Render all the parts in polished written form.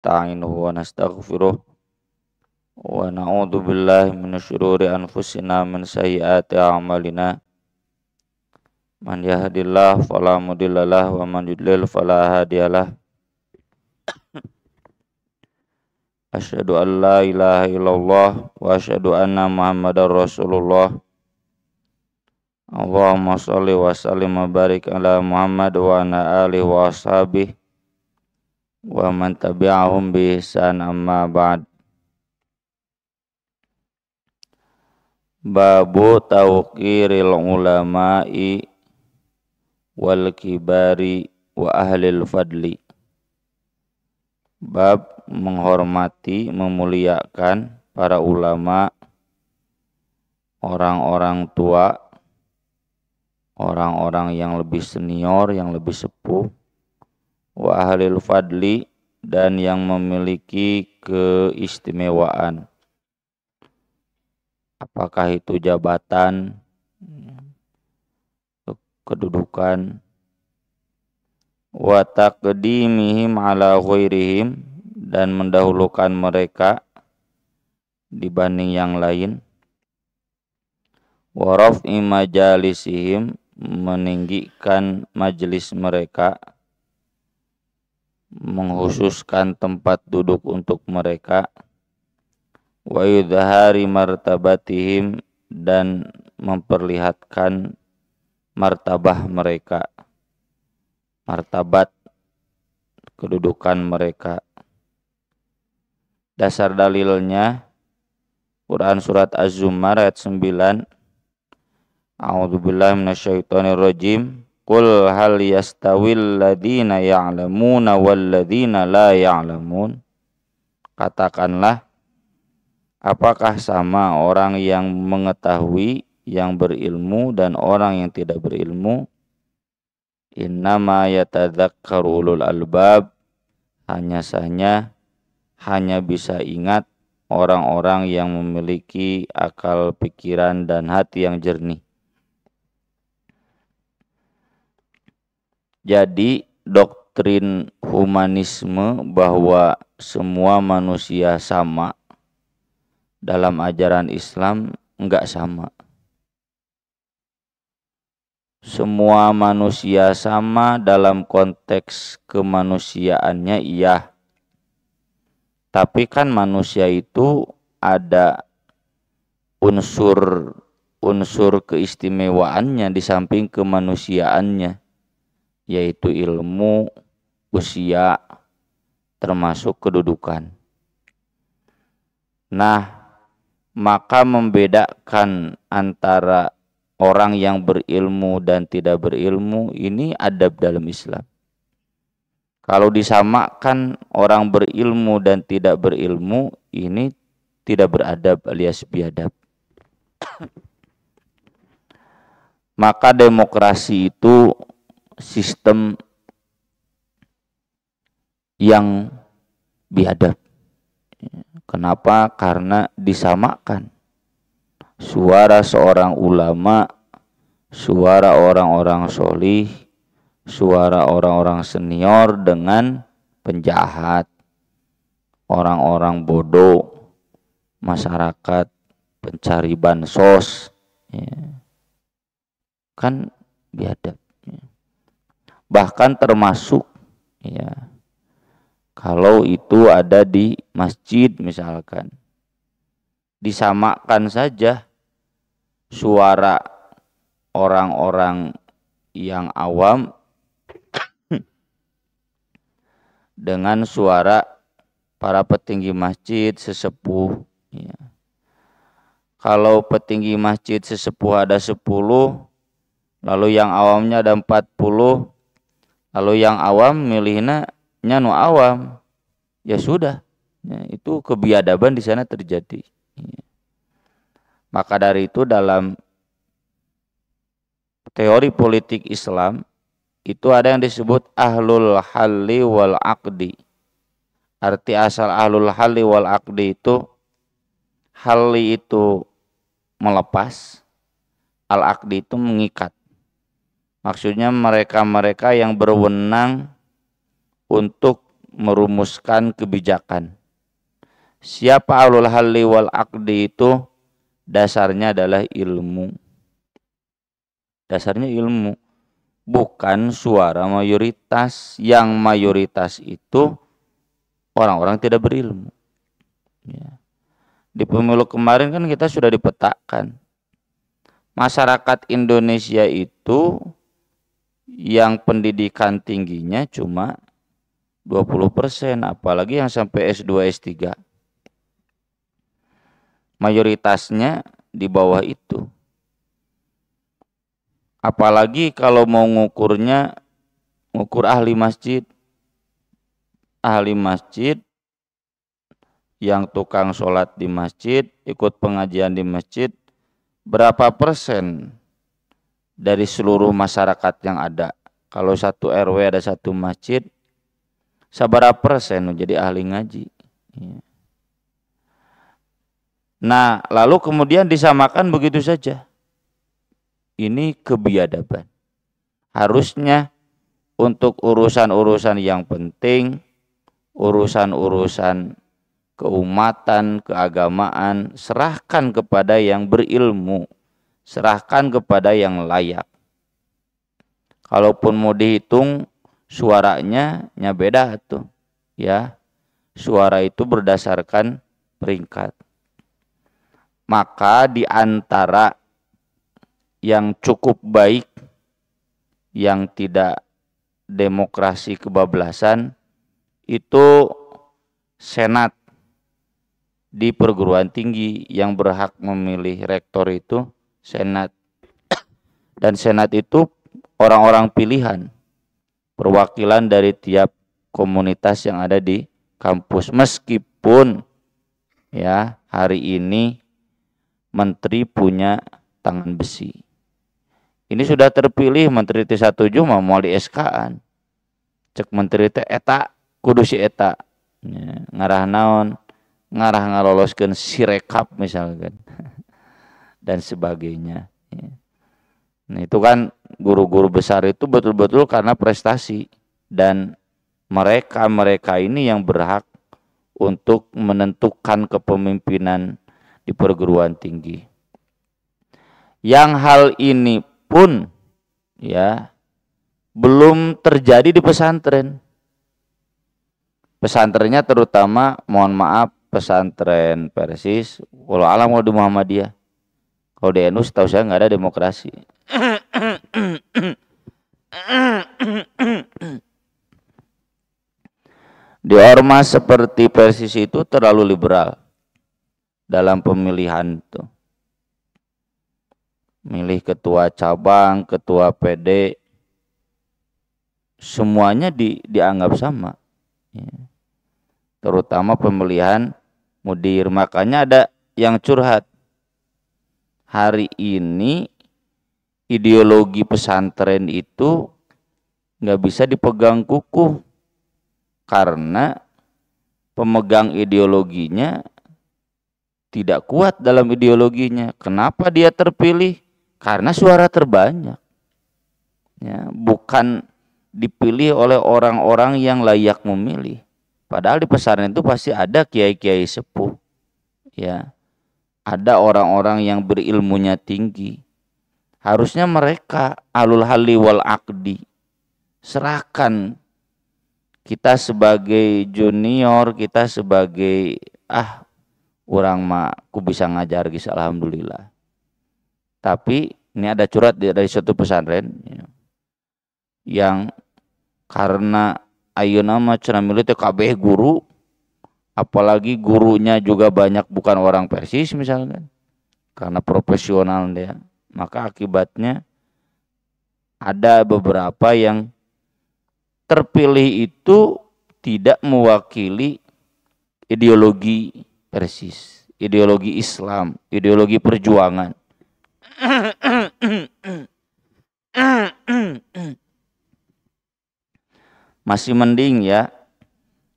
nasta'inuhu wa nastaghfiruh wa na'udzu billahi minasyururi anfusina min sayyiati a'malina man yahdihillahu fala mudhillalah wa man yudlil fala hadiyalah. Asyhadu an la ilaha illallah wa asyhadu anna muhammadar rasulullah. Allahumma shalli wa sallim wa barik ala Muhammad wa ala alihi wa ashabihi wa man tabi'ahum bi ihsan amma ba'd. Babu tauqiril ulama'i wal kibari wa ahlil fadli. Bab menghormati, memuliakan para ulama, orang-orang tua, orang-orang yang lebih senior, yang lebih sepuh, wa ahlil fadli, dan yang memiliki keistimewaan. Apakah itu jabatan, kedudukan, wa taqdimihim ala ghairihim, dan mendahulukan mereka dibanding yang lain, wa raf'i majalisihim, meninggikan majelis mereka, mengkhususkan tempat duduk untuk mereka, wa yudhari martabatihim, dan memperlihatkan martabah mereka, martabat kedudukan mereka. Dasar dalilnya Quran surat Az-Zumar ayat 9. A'udzubillahi minasyaitonirrajim. Qul hal yastawil ladzina ya'lamuna wal ladzina la ya'lamun. Katakanlah, apakah sama orang yang mengetahui, yang berilmu, dan orang yang tidak berilmu? Innama yatadzakkaru ulul albab. Hanya bisa ingat orang-orang yang memiliki akal pikiran dan hati yang jernih. Jadi doktrin humanisme bahwa semua manusia sama dalam ajaran Islam enggak sama. Semua manusia sama dalam konteks kemanusiaannya, iya. Tapi kan manusia itu ada unsur keistimewaannya di samping kemanusiaannya, yaitu ilmu, usia, termasuk kedudukan. Nah, maka membedakan antara orang yang berilmu dan tidak berilmu ini adab dalam Islam. Kalau disamakan orang berilmu dan tidak berilmu, ini tidak beradab alias biadab. Maka demokrasi itu sistem yang biadab. Kenapa? Karena disamakan suara seorang ulama, suara orang-orang sholih, suara orang-orang senior dengan penjahat, orang-orang bodoh, masyarakat pencari bansos, ya. Kan biadab. Ya. Bahkan termasuk, ya, kalau itu ada di masjid misalkan, disamakan saja suara orang-orang yang awam dengan suara para petinggi masjid sesepuh, ya. Kalau petinggi masjid sesepuh ada 10, lalu yang awamnya ada 40, lalu yang awam milihnya nu awam, ya sudah, ya, itu kebiadaban di sana terjadi, ya. Maka dari itu dalam teori politik Islam itu ada yang disebut ahlul halli wal aqdi. Arti asal ahlul halli wal aqdi itu, halli itu melepas, al aqdi itu mengikat. Maksudnya mereka-mereka yang berwenang untuk merumuskan kebijakan. Siapa ahlul halli wal aqdi itu dasarnya adalah ilmu. Dasarnya ilmu, bukan suara mayoritas. Yang mayoritas itu orang-orang tidak berilmu. Ya. Di pemilu kemarin kan kita sudah dipetakan. Masyarakat Indonesia itu yang pendidikan tingginya cuma 20%, apalagi yang sampai S2, S3. Mayoritasnya di bawah itu. Apalagi kalau mau ngukurnya, ngukur ahli masjid. Ahli masjid yang tukang sholat di masjid, ikut pengajian di masjid, berapa persen dari seluruh masyarakat yang ada? Kalau satu RW ada satu masjid, seberapa persen jadi ahli ngaji? Nah, lalu kemudian disamakan begitu saja. Ini kebiadaban. Harusnya untuk urusan-urusan yang penting, urusan-urusan keumatan, keagamaan, serahkan kepada yang berilmu, serahkan kepada yang layak. Kalaupun mau dihitung suaranya beda tuh, ya. Suara itu berdasarkan peringkat. Maka di antara yang cukup baik, yang tidak demokrasi kebablasan, itu senat di perguruan tinggi. Yang berhak memilih rektor itu senat. Dan senat itu orang-orang pilihan, perwakilan dari tiap komunitas yang ada di kampus. Meskipun ya hari ini menteri punya tangan besi. Ini sudah terpilih menteri T17 mau di SK-an. Cek menteri teh eta kudu si eta. Ya, ngarah naon? Ngarah ngaloloskeun sirekap misalkan. Dan sebagainya. Ya. Nah, itu kan guru-guru besar itu betul-betul karena prestasi, dan mereka ini yang berhak untuk menentukan kepemimpinan di perguruan tinggi. Yang hal ini pun ya belum terjadi di pesantren. Pesantrennya terutama, mohon maaf, pesantren Persis, walau alam di Muhammadiyah. Kalau di NU setahu saya nggak ada demokrasi. Di ormas seperti Persis itu terlalu liberal dalam pemilihan tuh. Milih ketua cabang, ketua PD, semuanya dianggap sama. Ya. Terutama pemilihan mudir. Makanya ada yang curhat. Hari ini ideologi pesantren itu nggak bisa dipegang kukuh karena pemegang ideologinya tidak kuat dalam ideologinya. Kenapa dia terpilih? Karena suara terbanyak. Ya, bukan dipilih oleh orang-orang yang layak memilih. Padahal di pesantren itu pasti ada kiai-kiai sepuh. Ya. Ada orang-orang yang berilmunya tinggi. Harusnya mereka alul halli wal aqdi. Serahkan, kita sebagai junior, kita sebagai urang mah ku bisa ngajar geus alhamdulillah. Tapi ini ada curhat dari suatu pesantren ya, yang karena ayeuna mah cenah milih teh kabeh guru, apalagi gurunya juga banyak bukan orang Persis misalkan, karena profesional dia, maka akibatnya ada beberapa yang terpilih itu tidak mewakili ideologi Persis, ideologi Islam, ideologi perjuangan. Masih mending ya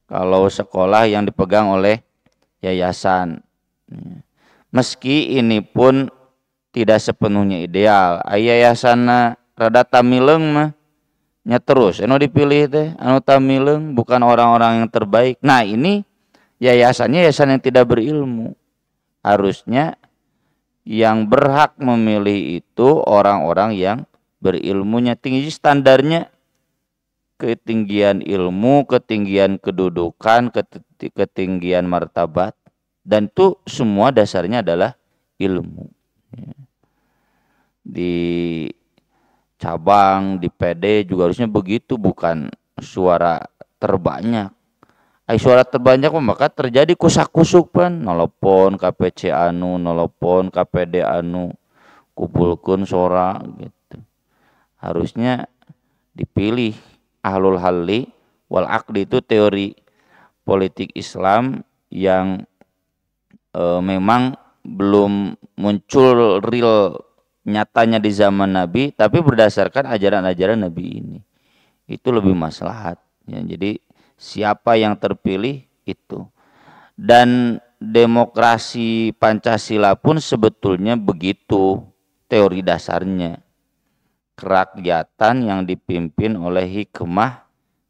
kalau sekolah yang dipegang oleh yayasan. Meski ini pun tidak sepenuhnya ideal. Yayasanna rada tamileung mah nya terus anu dipilih teh anu tamileung bukan orang-orang yang terbaik. Nah ini yayasannya yayasan yang tidak berilmu. Harusnya yang berhak memilih itu orang-orang yang berilmunya tinggi, standarnya ketinggian ilmu, ketinggian kedudukan, ketinggian martabat, dan itu semua dasarnya adalah ilmu. Di cabang, di PD juga harusnya begitu, bukan suara terbanyak. Suara terbanyak maka terjadi kusak-kusuk pan, nelpon KPC anu, nelpon KPD anu, kumpulkeun suara gitu. Harusnya dipilih ahlul halli wal aqdi, itu teori politik Islam yang memang belum muncul real nyatanya di zaman Nabi, tapi berdasarkan ajaran-ajaran Nabi ini. Itu lebih maslahat ya. Jadi siapa yang terpilih itu. Dan demokrasi Pancasila pun sebetulnya begitu teori dasarnya. Kerakyatan yang dipimpin oleh hikmah,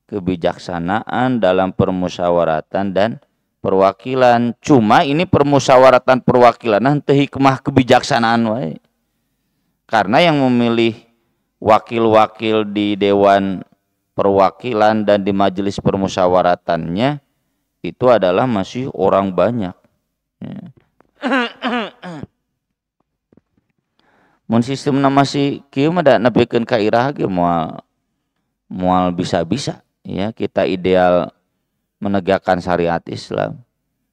kebijaksanaan dalam permusyawaratan dan perwakilan. Cuma ini permusyawaratan perwakilan nanti hikmah kebijaksanaan wae. Karena yang memilih wakil-wakil di Dewan Perwakilan dan di majelis permusyawaratannya itu adalah masih orang banyak. Mun sistemna masih kieu mah da nepikeun ka irah ge moal bisa-bisa ya, kita ideal menegakkan syariat Islam.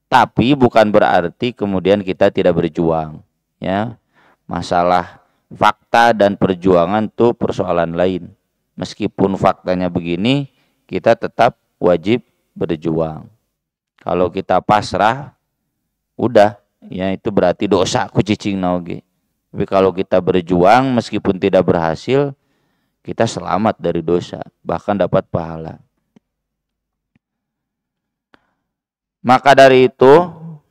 Tapi bukan berarti kemudian kita tidak berjuang ya. Masalah fakta dan perjuangan itu persoalan lain. Meskipun faktanya begini, kita tetap wajib berjuang. Kalau kita pasrah, udah, ya itu berarti dosa ku cicing naoge. Tapi kalau kita berjuang meskipun tidak berhasil, kita selamat dari dosa, bahkan dapat pahala. Maka dari itu,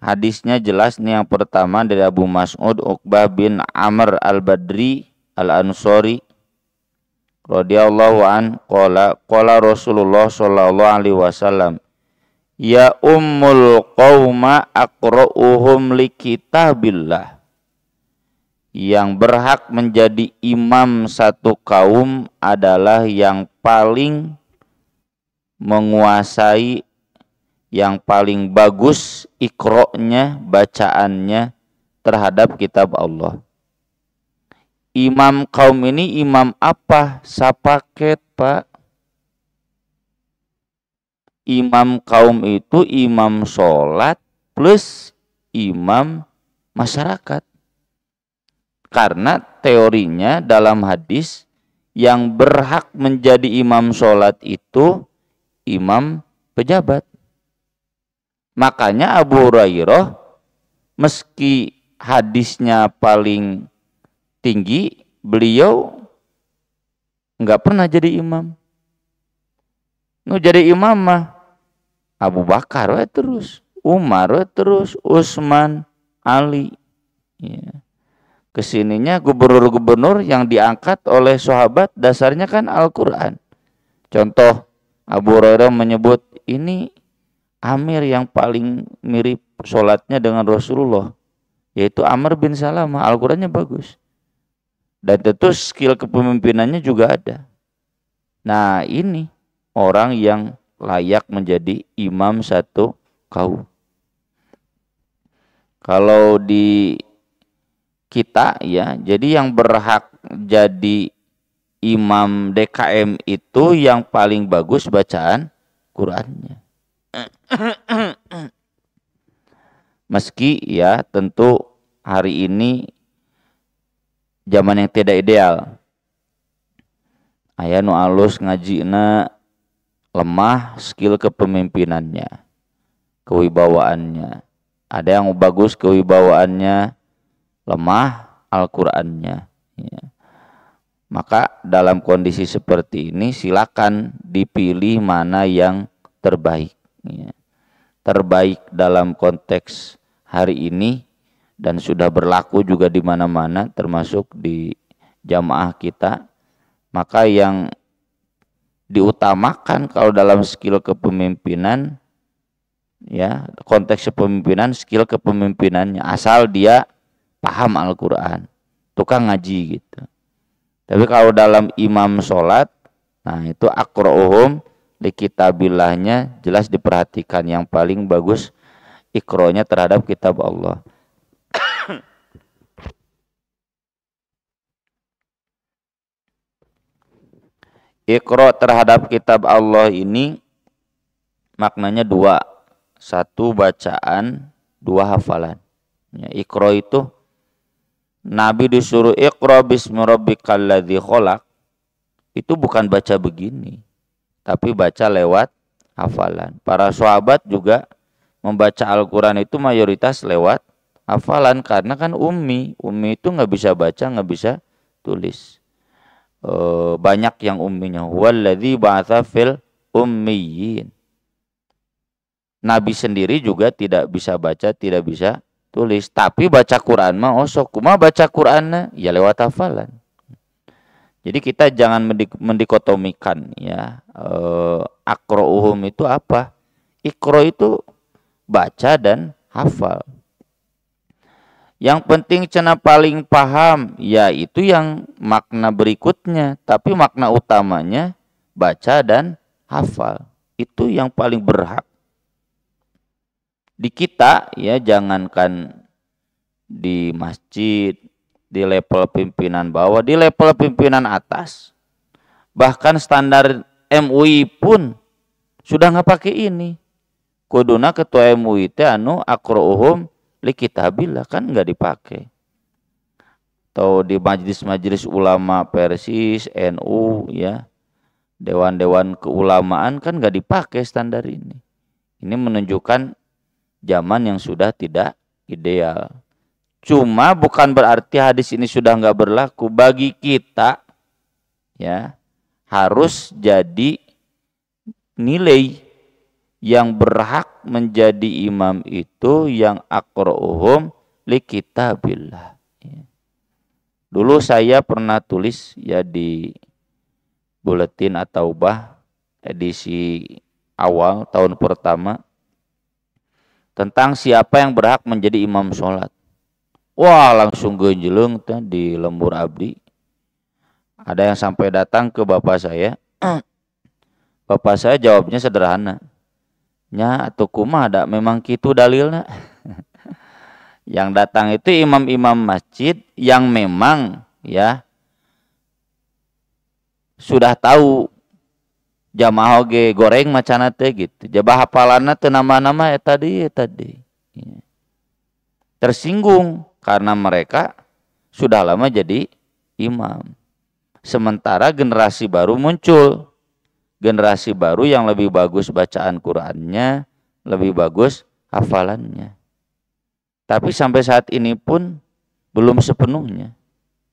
hadisnya jelas nih, yang pertama dari Abu Mas'ud Uqbah bin Amr al-Badri al-Ansori radhiyallahu an qala Rasulullah sallallahu alaihi wasallam, ya ummul qauma aqra'uhum li kitabillah. Yang berhak menjadi imam satu kaum adalah yang paling menguasai, yang paling bagus iqra'nya, bacaannya terhadap kitab Allah. Imam kaum ini imam apa? Sapaket, Pak. Imam kaum itu imam sholat plus imam masyarakat. Karena teorinya dalam hadis yang berhak menjadi imam sholat itu imam pejabat. Makanya Abu Hurairah meski hadisnya paling tinggi, beliau nggak pernah jadi imam. Nu jadi imam mah Abu Bakar terus, Umar terus, Utsman, Ali. Ya. Kesininya gubernur-gubernur yang diangkat oleh sahabat dasarnya kan Al-Quran. Contoh Abu Hurairah menyebut ini Amir yang paling mirip sholatnya dengan Rasulullah, yaitu Amr bin Salamah. Al-Qurannya bagus. Dan tentu skill kepemimpinannya juga ada. Nah ini orang yang layak menjadi imam satu kaum. Kalau di kita ya, jadi yang berhak jadi imam DKM itu yang paling bagus bacaan Qurannya. Meski ya tentu hari ini zaman yang tidak ideal. Aya nu alus ngajina lemah skill kepemimpinannya, kewibawaannya. Ada yang bagus kewibawaannya, lemah Al-Qur'annya. Ya. Maka dalam kondisi seperti ini silakan dipilih mana yang terbaik. Ya. Terbaik dalam konteks hari ini dan sudah berlaku juga di mana-mana termasuk di jamaah kita. Maka yang diutamakan kalau dalam skill kepemimpinan, ya konteks kepemimpinan, skill kepemimpinannya, asal dia paham Al-Quran, tukang ngaji gitu. Tapi kalau dalam imam sholat, nah itu aqra'uhum li kitabillahnya jelas diperhatikan, yang paling bagus ikronya terhadap kitab Allah. Ikro terhadap kitab Allah ini maknanya dua. Satu bacaan, dua hafalan. Ya, ikro itu Nabi disuruh ikro bismi rabbikal ladzi khalaq. Itu bukan baca begini, tapi baca lewat hafalan. Para sahabat juga membaca Al-Quran itu mayoritas lewat hafalan, karena kan ummi itu nggak bisa baca, nggak bisa tulis. Banyak yang umminya. Walladzi ba'atsa fil ummiyin. Nabi sendiri juga tidak bisa baca, tidak bisa tulis, tapi baca Quran mah osok. Kumaha baca Quranna? Ya lewat hafalan. Jadi kita jangan mendikotomikan ya. Aqra'uhum itu apa? Iqra itu baca dan hafal. Yang penting cenah paling paham, ya itu yang makna berikutnya. Tapi makna utamanya baca dan hafal. Itu yang paling berhak. Di kita ya, jangankan di masjid, di level pimpinan bawah, di level pimpinan atas. Bahkan standar MUI pun sudah nggak pakai ini. Kuduna ketua MUI teh anu aqra'uhum li kitabillah, kan nggak dipakai. Atau di majelis-majelis ulama Persis, NU ya, dewan-dewan keulamaan kan nggak dipakai standar ini. Ini menunjukkan zaman yang sudah tidak ideal. Cuma bukan berarti hadis ini sudah nggak berlaku bagi kita ya. Harus jadi nilai yang berhak menjadi imam itu yang aqra'uhum li kitabillah. Dulu saya pernah tulis ya di buletin At-Taubah edisi awal tahun pertama tentang siapa yang berhak menjadi imam sholat. Wah, langsung genjeleng di lembur abdi. Ada yang sampai datang ke bapak saya. Bapak saya jawabnya sederhana. Nya atuh kumaha da memang kitu dalilna. Yang datang itu imam-imam masjid yang memang ya sudah tahu jamaah oge goreng macana teh gitu. Jabah hafalanna teu nama-nama tadi. Tersinggung karena mereka sudah lama jadi imam. Sementara generasi baru muncul. Generasi baru yang lebih bagus bacaan Qur'annya, lebih bagus hafalannya. Tapi sampai saat ini pun belum sepenuhnya.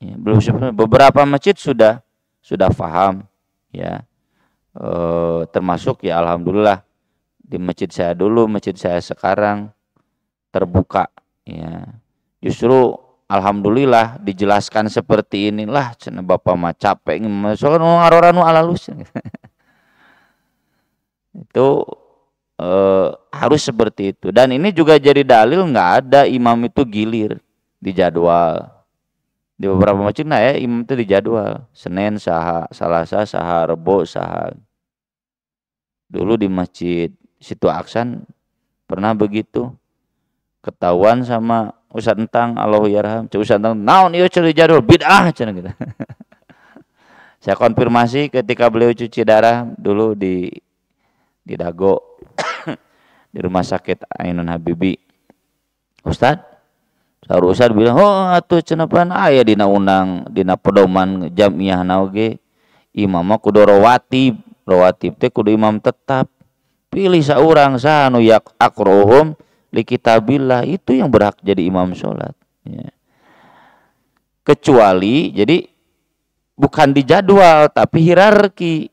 Ya, belum sepenuhnya. Beberapa masjid sudah paham ya. Termasuk ya alhamdulillah di masjid saya dulu, masjid saya sekarang terbuka ya. Justru alhamdulillah dijelaskan seperti inilah cenah bapak mah capek soalnya ngaroranu alalus. Itu harus seperti itu. Dan ini juga jadi dalil nggak ada imam itu gilir di jadwal. Di beberapa masjid nah ya imam itu di jadwal. Senin saha, Selasa saha, Rebo saha. Dulu di masjid Situ Aksan pernah begitu. Ketahuan sama Ustaz Entang, Allahu yarham. Ustaz Entang, naon ieu cari jadwal bid'ah cenah gitu. Saya konfirmasi ketika beliau cuci darah dulu di Dago di rumah sakit Ainun Habibi. Ustad bilang, oh atuh cenah aya dina undang dina pedoman jamiah oge imam mah kudu rawatib teh kudu imam tetap. Pilih saurang sanu yak aqra'uhum li kitabillah, itu yang berhak jadi imam sholat ya. Kecuali jadi bukan di jadwal tapi hierarki.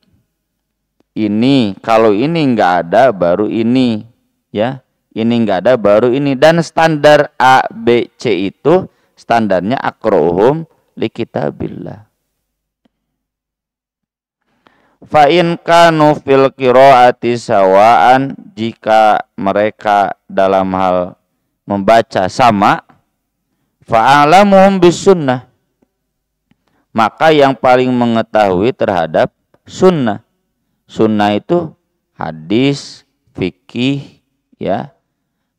Ini kalau ini nggak ada baru ini ya, ini nggak ada baru ini, dan standar A B C itu standarnya aqra'uhum li kitabillah. Fa in kanu fil qiraati sawaan, jika mereka dalam hal membaca sama, fa alamuhum bis sunnah, maka yang paling mengetahui terhadap sunnah. Sunnah itu hadis, fikih, ya,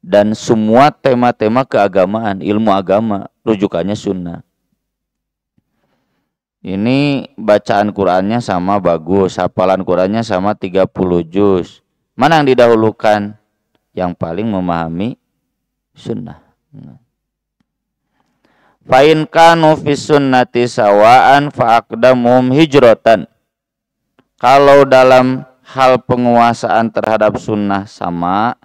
dan semua tema-tema keagamaan, ilmu agama, rujukannya sunnah. Ini bacaan Qur'annya sama bagus, hafalan Qur'annya sama 30 juz. Mana yang didahulukan? Yang paling memahami sunnah. Fa in kanu fis sunnati sawaan fa aqdamuhum hijratan. Kalau dalam hal penguasaan terhadap sunnah sama,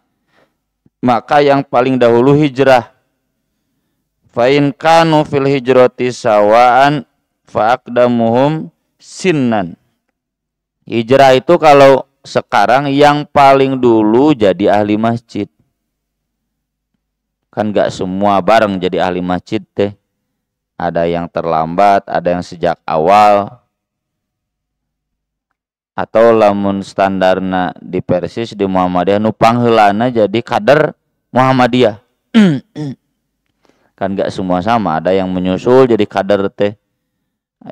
maka yang paling dahulu hijrah. Fa in kanu fil hijrati sawaan fa'aqdamuhum sinnan. Hijrah itu kalau sekarang yang paling dulu jadi ahli masjid. Kan gak semua bareng jadi ahli masjid teh. Ada yang terlambat, ada yang sejak awal. Atau lamun standarna di Persis, di Muhammadiyah, nu pangheulana jadi kader Muhammadiyah. Kan gak semua sama, ada yang menyusul jadi kader teh.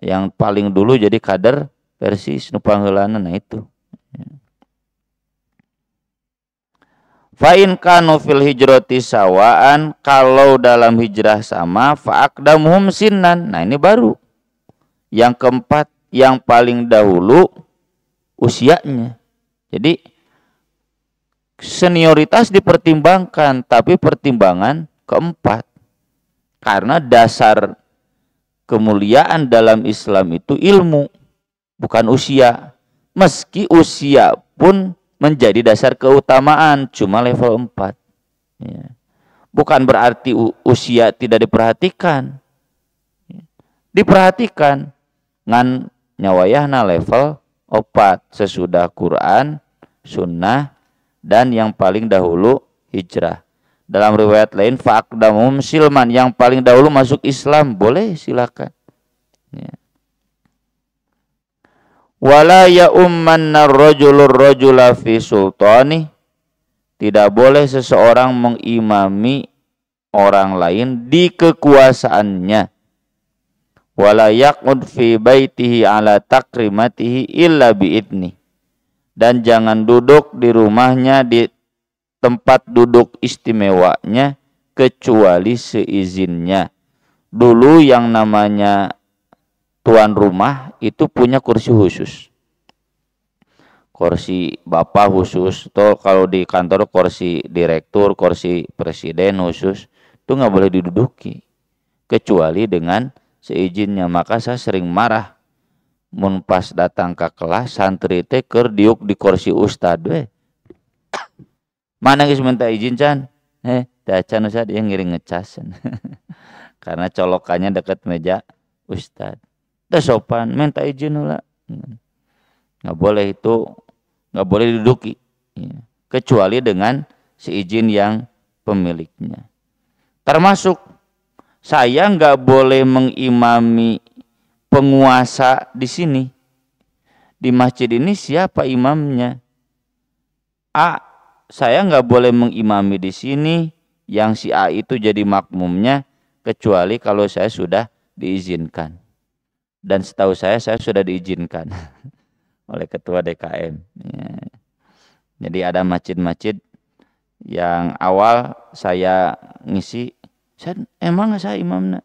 Yang paling dulu jadi kader Persis nu pangheulana, nah itu. Fa in kanu fil hijrati sawaan, kalau dalam hijrah sama, fa aqdamuhum sinnan. Nah ini baru. Yang keempat, yang paling dahulu usianya. Jadi senioritas dipertimbangkan, tapi pertimbangan keempat. Karena dasar kemuliaan dalam Islam itu ilmu, bukan usia. Meski usia pun menjadi dasar keutamaan, cuma level 4. Ya. Bukan berarti usia tidak diperhatikan. Diperhatikan. Ngan nyawayahna level 4. Sesudah Quran, sunnah, dan yang paling dahulu hijrah. Dalam riwayat lain, fa'aqdamuhum silman, yang paling dahulu masuk Islam. Boleh, silakan. Ya. Wala ya'ummanna ar-rajulur rajula fi sultani. Tidak boleh seseorang mengimami orang lain di kekuasaannya. Wala yaqud fi baitihi ala takrimatihi illa bi'idni. Dan jangan duduk di rumahnya di tempat duduk istimewanya kecuali seizinnya. Dulu yang namanya tuan rumah itu punya kursi khusus. Kursi bapak khusus. Atau kalau di kantor kursi direktur, kursi presiden khusus. Itu nggak boleh diduduki. Kecuali dengan seizinnya. Maka saya sering marah. Mun pas datang ke kelas, santri teh keur diuk di kursi ustad we. Mana geus minta izin can? Da can ustad yang ngiring ngecas. Karena colokannya dekat meja ustad. Da sopan minta izin heula. Enggak boleh itu, enggak boleh diduduki. Ya. Kecuali dengan seizin yang pemiliknya. Termasuk saya enggak boleh mengimami penguasa di sini. Di masjid ini siapa imamnya? Saya nggak boleh mengimami di sini, yang si A itu jadi makmumnya, kecuali kalau saya sudah diizinkan. Dan setahu saya sudah diizinkan oleh ketua DKM. Ya. Jadi ada masjid-masjid yang awal saya ngisi, emang saya imamnya.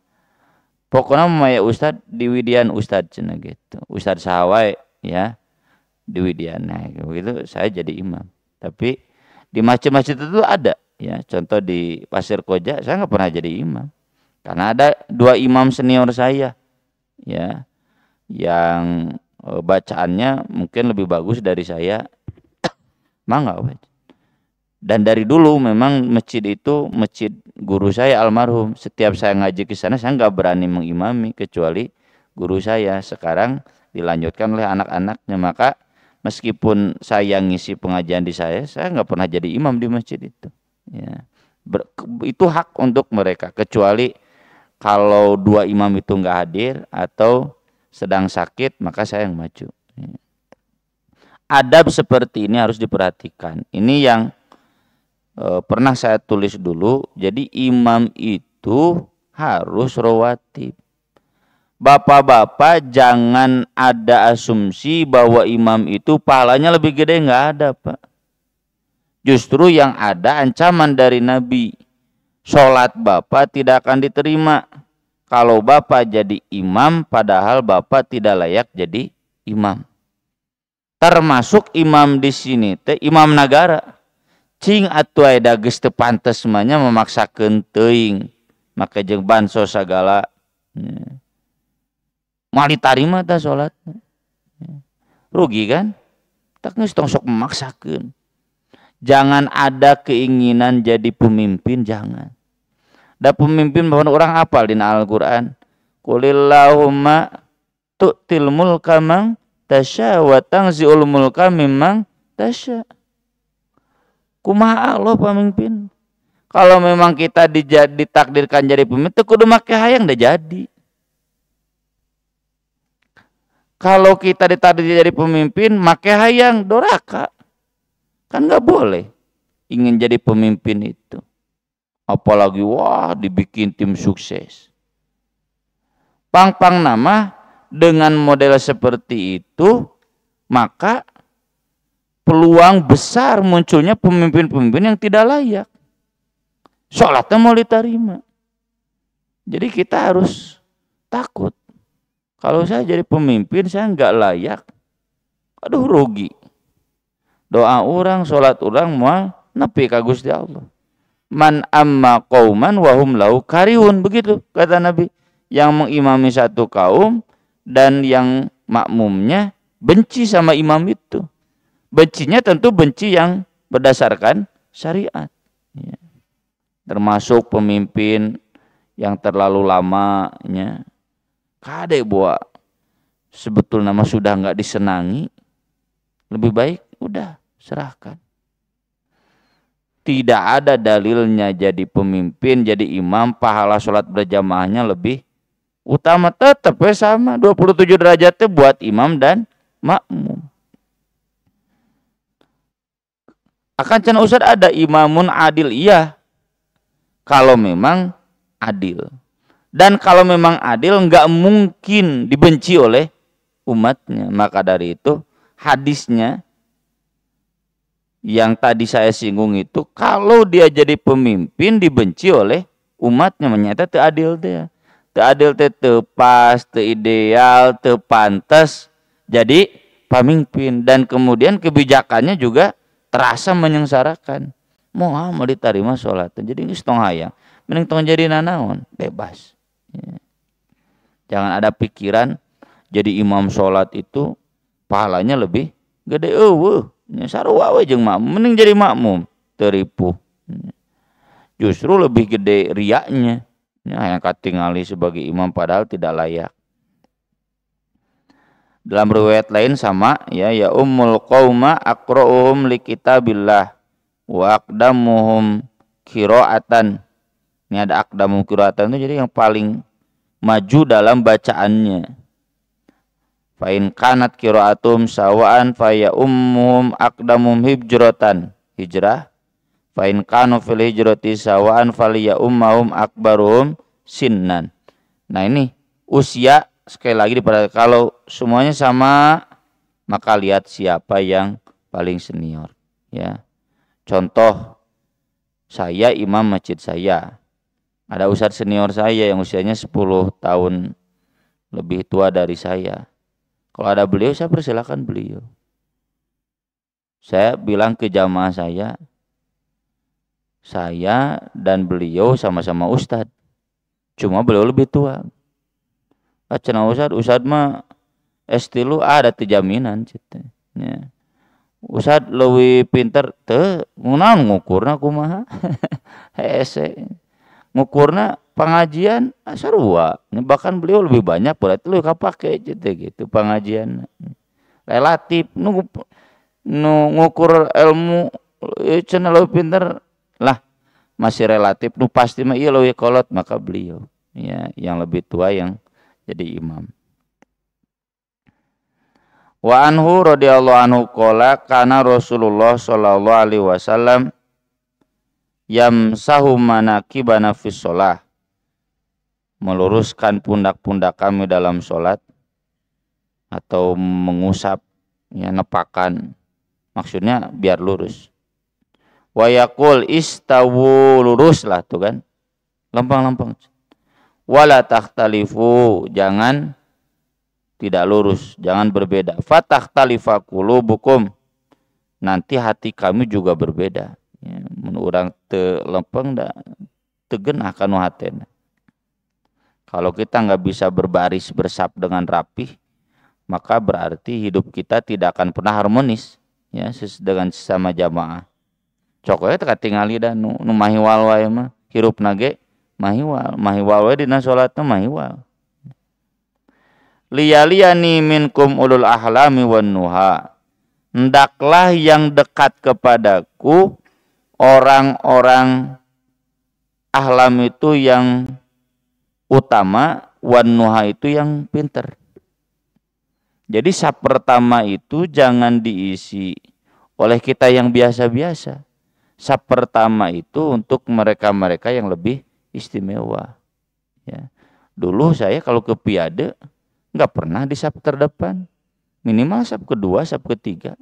Pokoknya maya ustad di Widian ustad cina gitu. Ustad sahawai ya di Widian. Nah, gitu saya jadi imam. Tapi di masjid-masjid itu ada ya, contoh di Pasir Koja saya nggak pernah jadi imam karena ada 2 imam senior saya ya, yang bacaannya mungkin lebih bagus dari saya. Mangga. Dan dari dulu memang masjid itu masjid guru saya almarhum. Setiap saya ngaji ke sana saya nggak berani mengimami kecuali guru saya. Sekarang dilanjutkan oleh anak-anaknya. Maka meskipun saya ngisi pengajian di saya nggak pernah jadi imam di masjid itu. Ya. Itu hak untuk mereka. Kecuali kalau 2 imam itu nggak hadir atau sedang sakit, maka saya yang maju. Ya. Adab seperti ini harus diperhatikan. Ini yang pernah saya tulis dulu. Jadi imam itu harus rawatib. Bapak-bapak jangan ada asumsi bahwa imam itu pahalanya lebih gede, nggak ada, Pak. Justru yang ada ancaman dari Nabi. Sholat bapak tidak akan diterima kalau bapak jadi imam padahal bapak tidak layak jadi imam. Termasuk imam di sini teh imam negara. Cing atuh aya geus teu pantes semuanya memaksakeun teuing. Make jeung bansos sagala. Mal ditarima tah salat. Rugi kan? Tak geus tong sok memaksakeun. Jangan ada keinginan jadi pemimpin, jangan. Da pemimpin orang apal dina Al-Qur'an. Qulillahumma tu'til mulka man tasya wa tanzi'ul mulka mimman tasya. Kumaha Allah pemimpin? Kalau memang kita ditakdirkan jadi pemimpin, kudu make hayang dah jadi. Kalau kita ditakdir jadi pemimpin, make hayang doraka. Kan nggak boleh ingin jadi pemimpin itu. Apalagi wah dibikin tim sukses. Pang-pang nama dengan model seperti itu, maka peluang besar munculnya pemimpin-pemimpin yang tidak layak. Sholatnya mau diterima. Jadi kita harus takut. Kalau saya jadi pemimpin, saya nggak layak. Aduh rugi. Doa orang, sholat orang mau nepi ka Gusti Allah. Man amma qauman wa hum lahu karihun, begitu kata Nabi. Yang mengimami satu kaum dan yang makmumnya benci sama imam itu. Bencinya tentu benci yang berdasarkan syariat. Ya. Termasuk pemimpin yang terlalu lamanya. Kade buat sebetulnya nama sudah nggak disenangi. Lebih baik udah serahkan. Tidak ada dalilnya jadi pemimpin, jadi imam, pahala sholat berjamaahnya lebih utama. Tetap sama 27 derajatnya buat imam dan makmum. Akan can Ustaz ada imamun adil, iya. Kalau memang adil. Dan kalau memang adil nggak mungkin dibenci oleh umatnya. Maka dari itu hadisnya yang tadi saya singgung itu, kalau dia jadi pemimpin dibenci oleh umatnya, menyata teu adil teh. Teu adil teh teu pas, teu ideal, teu pantas jadi pemimpin, dan kemudian kebijakannya juga terasa menyengsarakan. Mau diterima sholat, jadi geus tong hayang, mending tong jadi nanaon, bebas. Ya. Jangan ada pikiran jadi imam sholat itu pahalanya lebih gede eueuh. Ya, sarua we jeung makmum, mending jadi makmum teripu. Justru lebih gede riaknya. Ya, yang katingali sebagai imam padahal tidak layak. Dalam riwayat lain sama ya ummul qauma aqra'uhum likitabillah wa aqdamuhum qiraatan. Ini ada aqdamuhum qiraatan itu jadi yang paling maju dalam bacaannya. Fa in kanat qiraatum sawaan fa ya ummuhum aqdamum hijratan, hijrah. Fa in kanu fil hijrati sawaan fal ya ummahum akbaruhum sinnan. Nah ini usia sekali lagi diperhatikan. Kalau semuanya sama, maka lihat siapa yang paling senior. Ya, contoh saya imam masjid saya, ada ustadz senior saya yang usianya 10 tahun lebih tua dari saya. Kalau ada beliau, saya persilakan beliau. Saya bilang ke jamaah saya dan beliau sama-sama ustadz. Cuma beliau lebih tua. Cenah ustadz mah estilu ada jaminan. Ya. Ustadz lebih pinter, teu ngunaon ngukurna kumaha. Hese. Ngukurna pengajian sarua. Bahkan beliau lebih banyak berarti lu kapake gitu pengajian. Relatif nu ngukur ilmu cenah lebih pinter lah masih relatif, nu pasti mah ieu leuwih kolot, maka beliau ya yang lebih tua yang jadi imam. Wa anhu radhiyallahu anhu qala kana Rasulullah sallallahu alaihi wasallam yamsahu manakibana fis shalah, meluruskan pundak-pundak kami dalam sholat, atau mengusap, ya, nepakan, maksudnya biar lurus. Wa yaqul istawu, luruslah tuh kan, lempang-lempang. Wala takhtalifu, jangan tidak lurus, jangan berbeda. Fatakhtalifa qulubukum, nanti hati kami juga berbeda. Ya, mun urang teu lempeng da tegenah kanu hatena. Kalau kita nggak bisa berbaris bersab dengan rapih, maka berarti hidup kita tidak akan pernah harmonis, ya, dengan sesama jamaah. Cokonya teka tingali dan nu mahiwal wae mah hirup nage mahiwal wae dina salatna mahiwal. Liyaliyani minkum ulul ahlami wan nuha, hendaklah yang dekat kepadaku orang-orang ahlam itu yang utama, wan nuha itu yang pinter. Jadi sab pertama itu jangan diisi oleh kita yang biasa-biasa. Sab pertama itu untuk mereka-mereka yang lebih istimewa. Ya. Dulu saya kalau ke piade nggak pernah di sab terdepan, minimal sab kedua, sab ketiga.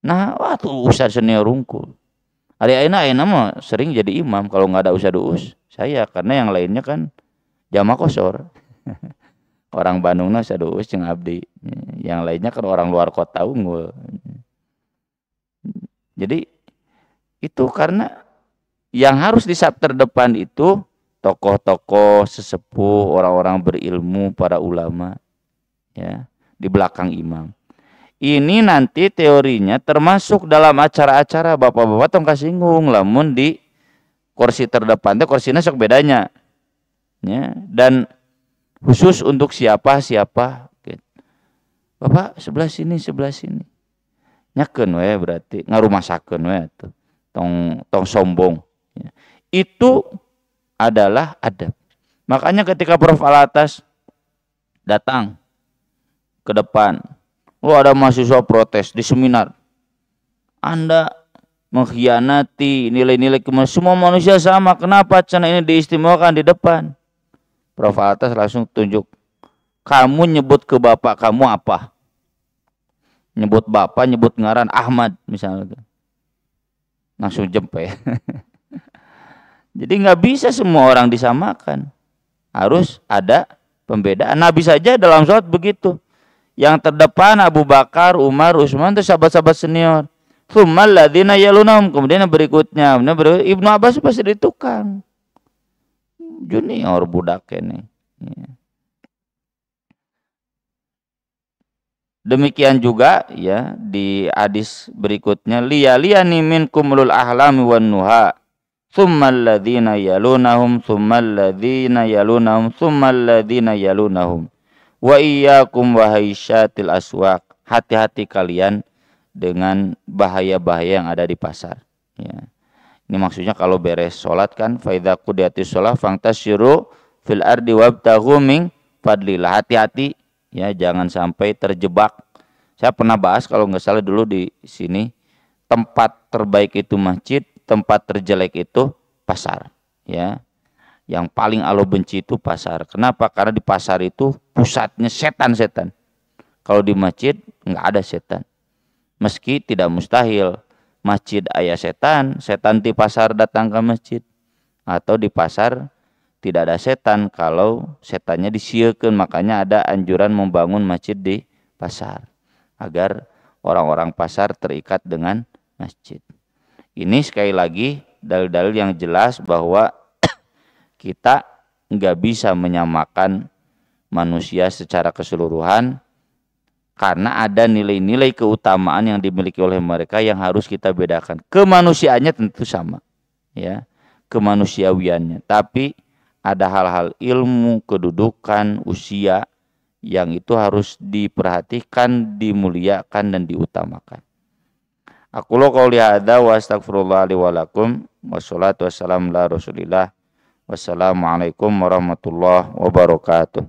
Nah, waktu ustaz senior rungkul. Hari ayeuna mah sering jadi imam kalau nggak ada ustaz us. Saya karena yang lainnya kan jamaah kosor. Orang Bandungna ustaz us jeung abdi. Yang lainnya kan orang luar kota unggul. Jadi itu karena yang harus di sab terdepan itu tokoh-tokoh sesepuh, orang-orang berilmu, para ulama, ya, di belakang imam. Ini nanti teorinya termasuk dalam acara-acara bapak-bapak tong kasinggung lamun di kursi terdepan teh kursinya sok bedanya, ya, dan khusus untuk siapa gitu. Bapak sebelah sini nyakeun we berarti ngarumasakeun we tuh tong sombong, ya. Itu adalah adab. Makanya ketika Prof. Alatas datang ke depan, ada mahasiswa protes di seminar, Anda mengkhianati nilai-nilai kemanusiaan, semua manusia sama, kenapa cenah ini diistimewakan di depan? Prof. Alatas langsung tunjuk, kamu nyebut ke bapak kamu apa? Nyebut bapak, nyebut ngaran Ahmad misalnya, langsung jempe. Jadi nggak bisa semua orang disamakan, harus ada pembedaan. Nabi saja dalam sholat begitu. Yang terdepan Abu Bakar, Umar, Utsman itu sahabat-sahabat senior. Tsummal ladzina yalunhum, kemudian yang berikutnya. Ibnu Abbas pasti di tukang. Junior budak ini. Demikian juga, ya, di hadis berikutnya, liyaliyani minkum ulul ahlami wan nuha, tsummal ladzina yalunhum, tsummal ladzina yalunhum, tsummal ladzina yalunhum. Wa iyyakum wa haisyatil aswaq, hati-hati kalian dengan bahaya-bahaya yang ada di pasar, ya. Ini maksudnya kalau beres sholat kan, fa idza qudiyatis shalah fangtasyiru fil ardi wabtaghu min fadlillah. Hati-hati, ya, jangan sampai terjebak. Saya pernah bahas kalau nggak salah dulu di sini, tempat terbaik itu masjid, tempat terjelek itu pasar, ya. Yang paling Allah benci itu pasar. Kenapa? Karena di pasar itu pusatnya setan-setan. Kalau di masjid nggak ada setan. Meski tidak mustahil masjid aya setan, setan di pasar datang ke masjid. Atau di pasar tidak ada setan kalau setannya disiekeun. Makanya ada anjuran membangun masjid di pasar agar orang-orang pasar terikat dengan masjid. Ini sekali lagi dalil-dalil yang jelas bahwa kita nggak bisa menyamakan manusia secara keseluruhan karena ada nilai-nilai keutamaan yang dimiliki oleh mereka yang harus kita bedakan. Kemanusiaannya tentu sama, ya, kemanusiawiannya. Tapi ada hal-hal ilmu, kedudukan, usia yang itu harus diperhatikan, dimuliakan dan diutamakan. Aku lo qauli hadza wa astaghfirullah li wa lakum wassalatu wassalamu ala Rasulillah. Wassalamualaikum warahmatullahi wabarakatuh.